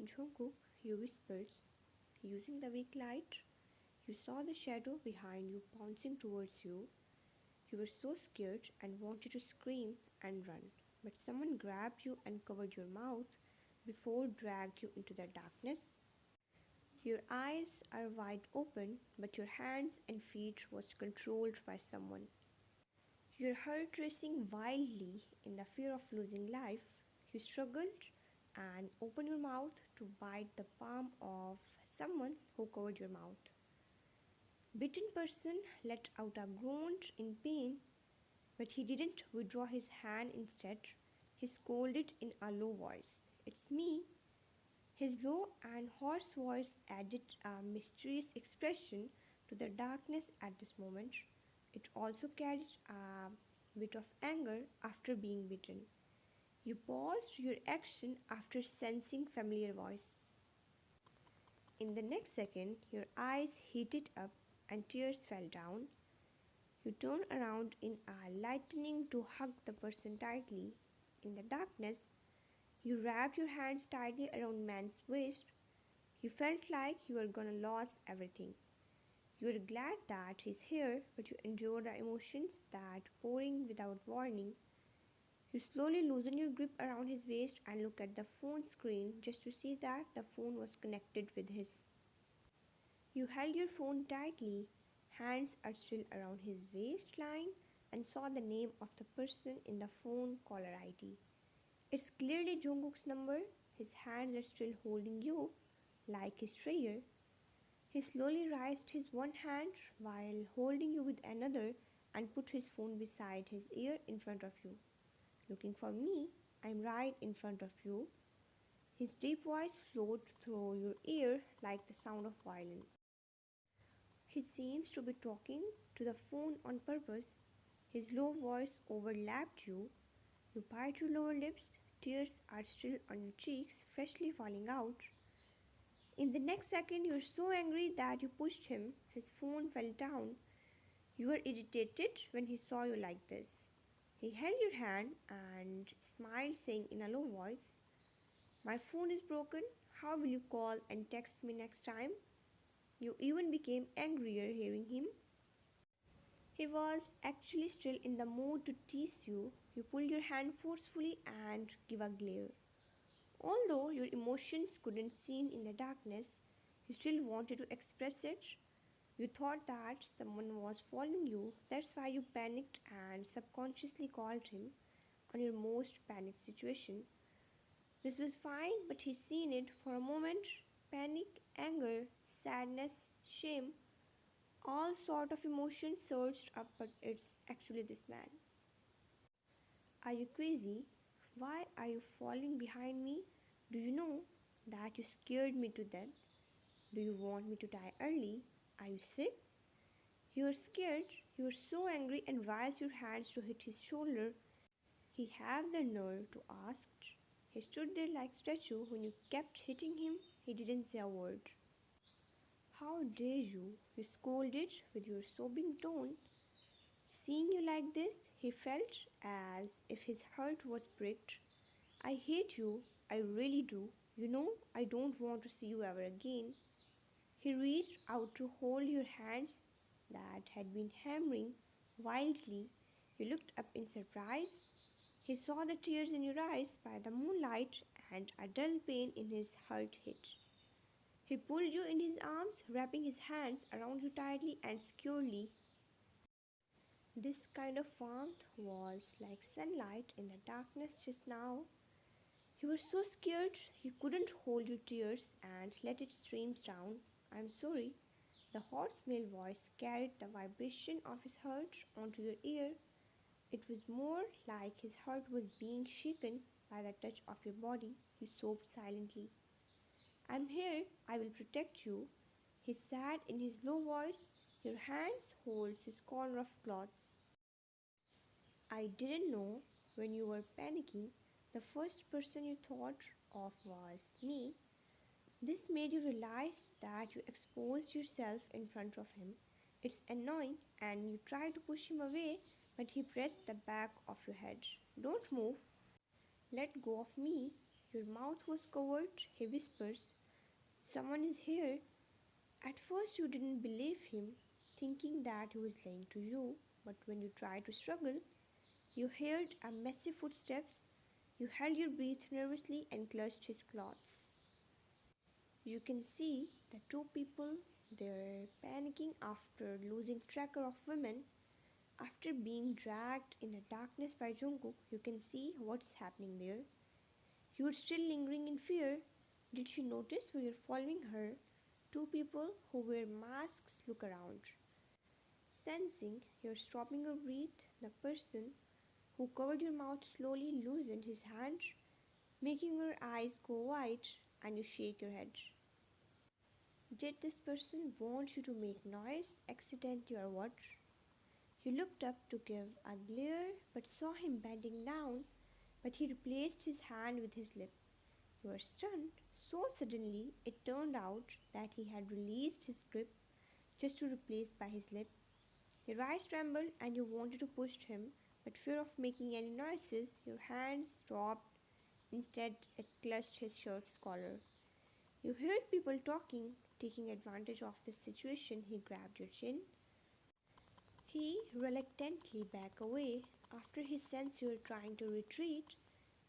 Jungkook, you whispered. Using the weak light, you saw the shadow behind you bouncing towards you. You were so scared and wanted to scream and run, but someone grabbed you and covered your mouth before dragged you into the darkness. Your eyes are wide open, but your hands and feet was controlled by someone. Your heart racing wildly in the fear of losing life. You struggled and opened your mouth to bite the palm of someone who covered your mouth. Bitten person let out a groan in pain, but he didn't withdraw his hand instead. He scolded in a low voice. "It's me." His low and hoarse voice added a mysterious expression to the darkness at this moment. It also carried a bit of anger after being bitten. You paused your action after sensing familiar voice. In the next second, your eyes heated up and tears fell down. You turned around in a lightning to hug the person tightly. In the darkness, you wrapped your hands tightly around man's waist. You felt like you were gonna lose everything. You were glad that he's here, but you endured the emotions that pouring without warning. You slowly loosened your grip around his waist and looked at the phone screen just to see that the phone was connected with his. You held your phone tightly, hands are still around his waistline, and saw the name of the person in the phone caller ID. It's clearly Jungkook's number. His hands are still holding you like his treasure. He slowly raised his one hand while holding you with another and put his phone beside his ear in front of you. "Looking for me? I'm right in front of you." His deep voice flowed through your ear like the sound of violin. He seems to be talking to the phone on purpose. His low voice overlapped you. You bite your lower lips. Tears are still on your cheeks, freshly falling out. In the next second, you were so angry that you pushed him. His phone fell down. You were irritated when he saw you like this. He held your hand and smiled, saying in a low voice, "My phone is broken. How will you call and text me next time?" You even became angrier hearing him. He was actually still in the mood to tease you. You pulled your hand forcefully and gave a glare. Although your emotions couldn't be seen in the darkness, you still wanted to express it. You thought that someone was following you. That's why you panicked and subconsciously called him on your most panicked situation. This was fine, but he seen it for a moment. Panic, anger, sadness, shame, all sort of emotions surged up, but it's actually this man. "Are you crazy? Why are you falling behind me? Do you know that you scared me to death? Do you want me to die early? Are you sick?" You were scared. You were so angry and raised your hands to hit his shoulder. He had the nerve to ask. He stood there like a statue. When you kept hitting him, he didn't say a word. "How dare you?" You scolded with your sobbing tone. Seeing you like this, he felt as if his heart was pricked. "I hate you. I really do. You know, I don't want to see you ever again." He reached out to hold your hands that had been hammering wildly. You looked up in surprise. He saw the tears in your eyes by the moonlight and a dull pain in his heart hit. He pulled you in his arms, wrapping his hands around you tightly and securely. This kind of warmth was like sunlight in the darkness just now. You were so scared you couldn't hold your tears and let it stream down. "I'm sorry." The hot smell voice carried the vibration of his heart onto your ear. It was more like his heart was being shaken by the touch of your body. You sobbed silently. "I'm here. I will protect you," he said in his low voice. Your hands holds his corner of clothes. "I didn't know when you were panicking. The first person you thought of was me." This made you realize that you exposed yourself in front of him. It's annoying, and you try to push him away, but he pressed the back of your head. "Don't move. Let go of me." Your mouth was covered, he whispers. Someone is here. At first, you didn't believe him, thinking that he was lying to you, but when you tried to struggle, you heard a messy footsteps. You held your breath nervously and clutched his clothes. You can see the two people there panicking after losing track of women. After being dragged in the darkness by Jungkook, you can see what's happening there. You are still lingering in fear. Did you notice we are following her? Two people who wear masks look around. Sensing you're stopping your breath, the person who covered your mouth slowly loosened his hand, making your eyes go wide, and you shake your head. Did this person want you to make noise, accident, or what? You looked up to give a glare but saw him bending down, but he replaced his hand with his lip. You were stunned. So suddenly it turned out that he had released his grip just to replace by his lip. Your eyes trembled and you wanted to push him, but fear of making any noises, your hands dropped. Instead, it clutched his shirt's collar. You heard people talking, taking advantage of this situation. He grabbed your chin. He reluctantly backed away after he sensed you were trying to retreat,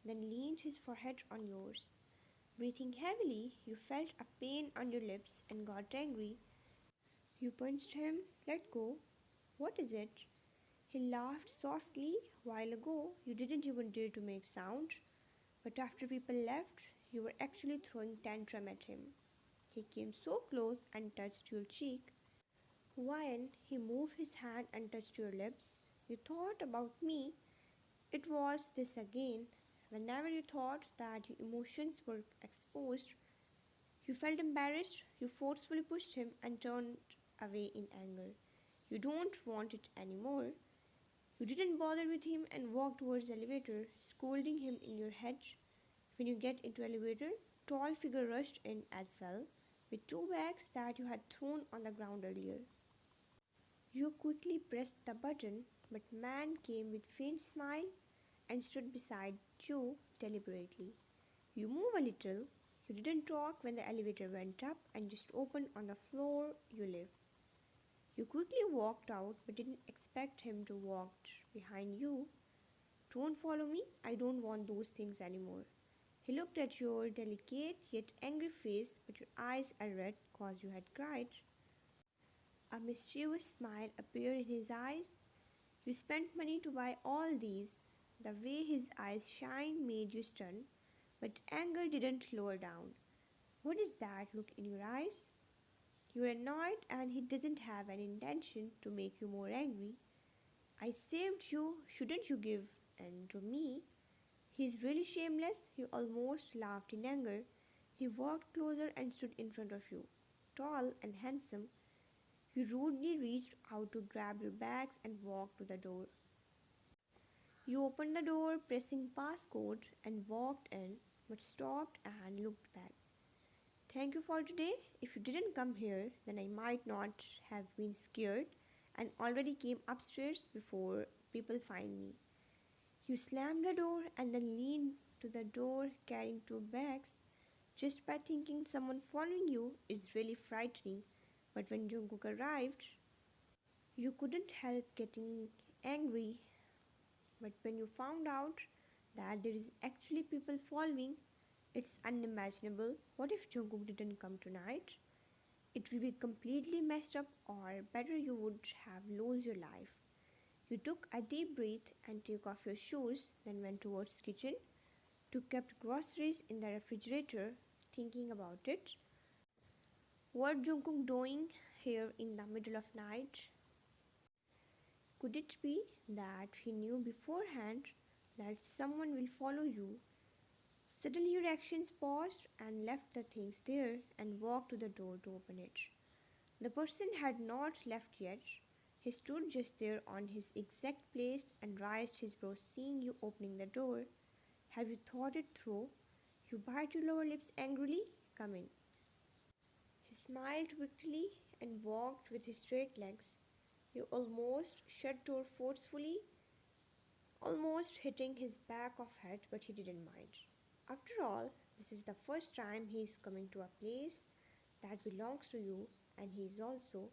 then leaned his forehead on yours. Breathing heavily, you felt a pain on your lips and got angry. You punched him. Let go. What is it? He laughed softly. While ago, you didn't even dare to make sound. But after people left, you were actually throwing tantrum at him. He came so close and touched your cheek. When he moved his hand and touched your lips, you thought about me. It was this again. Whenever you thought that your emotions were exposed, you felt embarrassed, you forcefully pushed him and turned away in anger. You don't want it anymore. You didn't bother with him and walked towards the elevator, scolding him in your head. When you get into elevator, tall figure rushed in as well, with two bags that you had thrown on the ground earlier. You quickly pressed the button, but man came with faint smile and stood beside you deliberately. You move a little. You didn't talk when the elevator went up and just opened on the floor you live. You quickly walked out but didn't expect him to walk behind you. Don't follow me, I don't want those things anymore. He looked at your delicate yet angry face, but your eyes are red because you had cried. A mischievous smile appeared in his eyes. You spent money to buy all these. The way his eyes shined made you stunned, but anger didn't lower down. What is that look in your eyes? You're annoyed and he doesn't have an intention to make you more angry. I saved you, shouldn't you give in to me? He's really shameless, he almost laughed in anger. He walked closer and stood in front of you, tall and handsome. You rudely reached out to grab your bags and walked to the door. You opened the door, pressing passcode, and walked in, but stopped and looked back. Thank you for today. If you didn't come here, then I might not have been scared and already came upstairs before people find me. You slammed the door and then leaned to the door carrying two bags. Just by thinking someone following you is really frightening, but when Jungkook arrived, you couldn't help getting angry. But when you found out that there is actually people following, it's unimaginable. What if Jungkook didn't come tonight? It would be completely messed up, or better, you would have lost your life. You took a deep breath and took off your shoes, then went towards the kitchen to keep groceries in the refrigerator, thinking about it. What Jungkook doing here in the middle of night? Could it be that he knew beforehand that someone will follow you? Suddenly your actions paused and left the things there and walked to the door to open it. The person had not left yet. He stood just there on his exact place and raised his brows seeing you opening the door. Have you thought it through? You bite your lower lips angrily. Come in. He smiled wickedly and walked with his straight legs. You almost shut door forcefully, almost hitting his back of head, but he didn't mind. After all, This is the first time he is coming to a place that belongs to you, and he is also.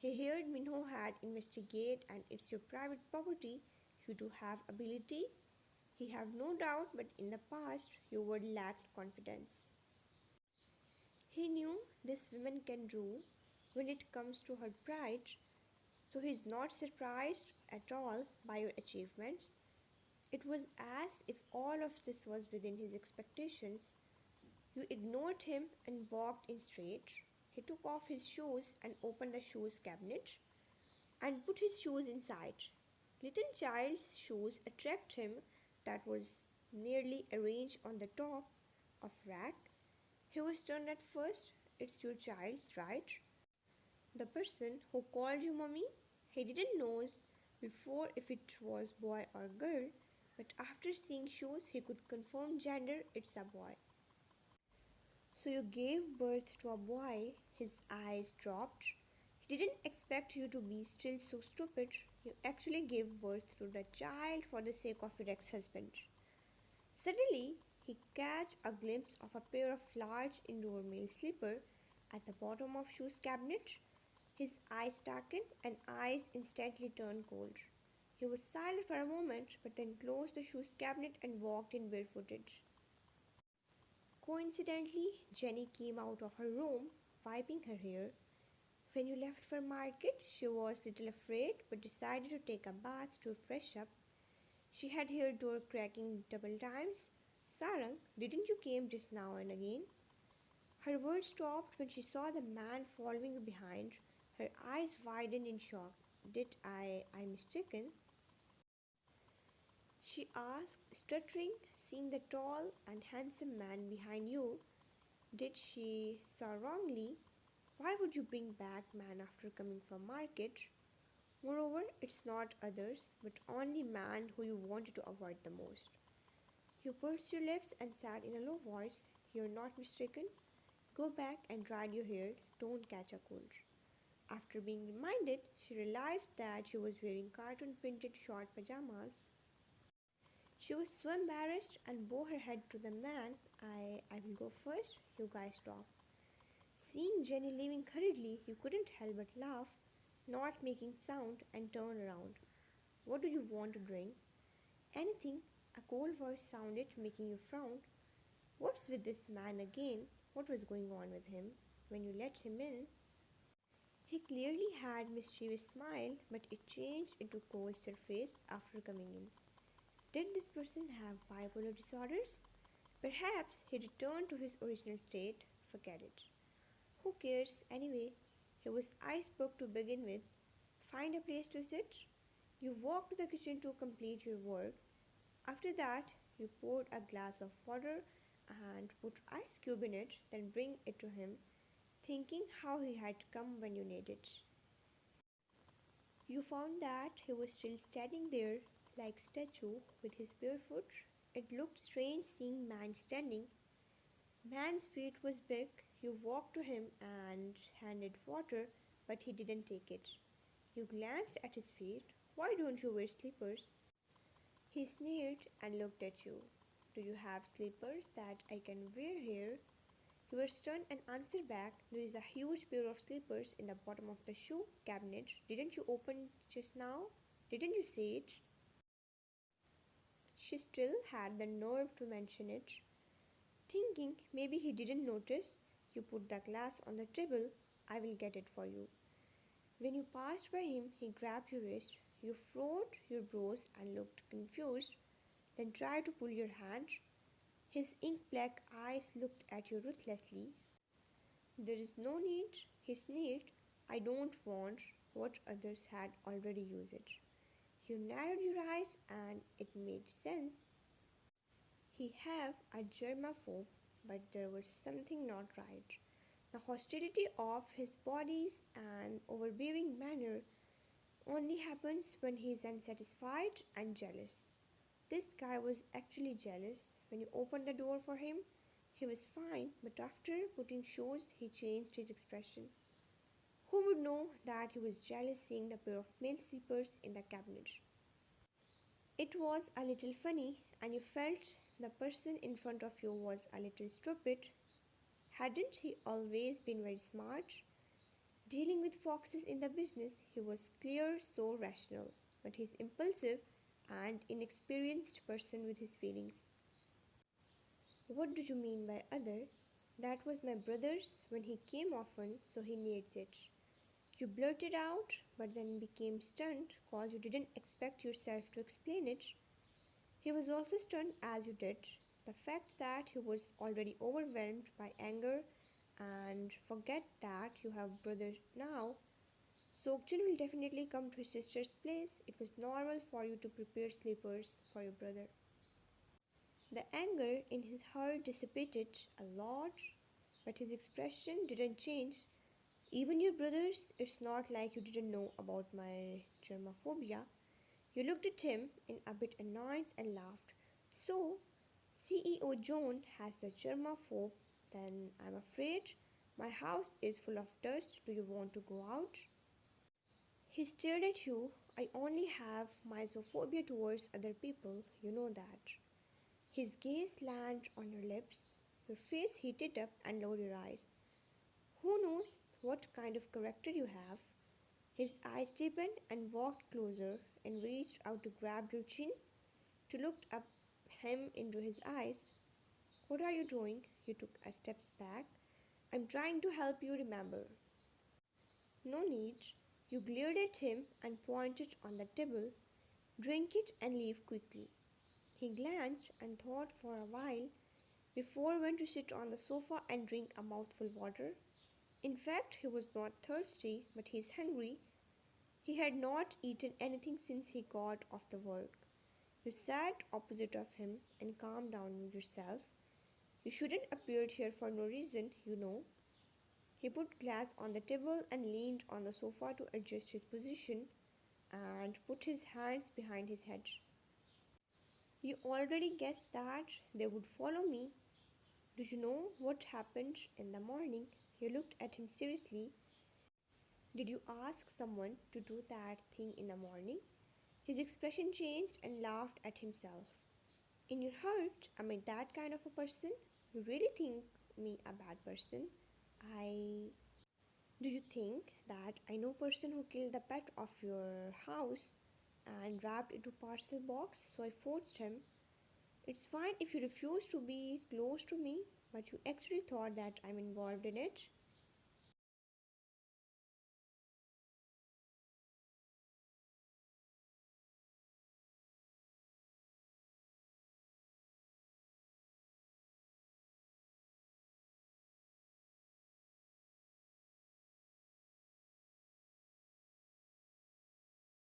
He heard Minho had investigate and it's your private property. You do have ability. He have no doubt, but in the past you were lacked confidence. He knew this woman can do when it comes to her pride, so he is not surprised at all by your achievements. It was as if all of this was within his expectations. You ignored him and walked in straight. He took off his shoes and opened the shoes cabinet and put his shoes inside. Little child's shoes attract him that was nearly arranged on the top of rack. He was stunned at first. It's your child's, right? The person who called you mommy, he didn't know before if it was boy or girl, but after seeing shoes he could confirm gender, it's a boy. So you gave birth to a boy. His eyes dropped. He didn't expect you to be still so stupid. You actually gave birth to the child for the sake of your ex-husband. Suddenly, he catch a glimpse of a pair of large indoor male slipper at the bottom of shoes cabinet. His eyes darkened and eyes instantly turned cold. He was silent for a moment, but then closed the shoes cabinet and walked in barefooted. Coincidentally, Jenny came out of her room, wiping her hair. When you left for market, she was little afraid, but decided to take a bath to fresh up. She had heard door cracking double times. Sarang, didn't you came just now and again? Her words stopped when she saw the man following behind. Her eyes widened in shock. Did I mistaken? She asked, stuttering, seeing the tall and handsome man behind you. Did she saw wrongly? Why would you bring back man after coming from market? Moreover, it's not others, but only man who you wanted to avoid the most. You pursed your lips and said in a low voice, You're not mistaken. Go back and dry your hair. Don't catch a cold. After being reminded, she realized that she was wearing cartoon printed short pajamas. She was so embarrassed and bowed her head to the man. I will go first. You guys talk. Seeing Jenny leaving hurriedly, you couldn't help but laugh, not making sound, and turn around. What do you want to drink? Anything, a cold voice sounded, making you frown. What's with this man again? What was going on with him? When you let him in, he clearly had mischievous smile, but it changed into cold surface after coming in. Did this person have bipolar disorders? Perhaps he returned to his original state. Forget it. Who cares anyway? He was icebook to begin with. Find a place to sit. You walked to the kitchen to complete your work. After that, you poured a glass of water and put ice cube in it, then bring it to him, thinking how he had come when you needed. You found that he was still standing there like statue with his bare foot. It looked strange seeing man standing. Man's feet was big. You walked to him and handed water, but he didn't take it. You glanced at his feet. Why don't you wear slippers? He sneered and looked at you. Do you have slippers that I can wear here? You were stunned and answered back, There is a huge pair of slippers in the bottom of the shoe cabinet. Didn't you open just now? Didn't you see it? She still had the nerve to mention it. Thinking maybe he didn't notice, you put the glass on the table. I will get it for you. When you passed by him, he grabbed your wrist. You furrowed your brows and looked confused, then tried to pull your hand. His ink-black eyes looked at you ruthlessly. There is no need, he sneered. I don't want what others had already used. You narrowed your eyes and it made sense. He have a germaphobe, but there was something not right. The hostility of his bodies and overbearing manner only happens when he is unsatisfied and jealous. This guy was actually jealous. When you opened the door for him, he was fine, but after putting shoes, he changed his expression. Who would know that he was jealous seeing the pair of male slippers in the cabinet? It was a little funny, and you felt The person in front of you was a little stupid. Hadn't he always been very smart? Dealing with foxes in the business, he was clear, so rational, but he's impulsive and inexperienced person with his feelings. What do you mean by other? That was my brother's when he came often, so he needs it. You blurted out, but then became stunned cause you didn't expect yourself to explain it. He was also stunned as you did. The fact that he was already overwhelmed by anger and forget that you have brother now. Sokjin will definitely come to his sister's place. It was normal for you to prepare sleepers for your brother. The anger in his heart dissipated a lot, but his expression didn't change. Even your brothers, it's not like you didn't know about my germophobia. You looked at him in a bit annoyance and laughed. So, CEO John has a germaphobe, then I'm afraid my house is full of dust. Do you want to go out? He stared at you. I only have misophobia towards other people, you know that. His gaze landed on your lips. Your face heated up and lowered your eyes. Who knows what kind of character you have? His eyes deepened and walked closer and reached out to grab your chin to look up him into his eyes. What are you doing? You took a step back. I'm trying to help you remember. No need. You glared at him and pointed on the table. Drink it and leave quickly. He glanced and thought for a while before went to sit on the sofa and drink a mouthful water. In fact, he was not thirsty, but he's hungry. He had not eaten anything since he got off the work. You sat opposite of him and calmed down yourself. You shouldn't appeared here for no reason, you know. He put glass on the table and leaned on the sofa to adjust his position and put his hands behind his head. You already guessed that they would follow me. Do you know what happened in the morning? You looked at him seriously. Did you ask someone to do that thing in the morning? His expression changed and laughed at himself. In your heart, am I that kind of a person? You really think me a bad person? I Do you think that I know person who killed the pet of your house and wrapped into parcel box? So I forced him. It's fine if you refuse to be close to me, but you actually thought that I'm involved in it.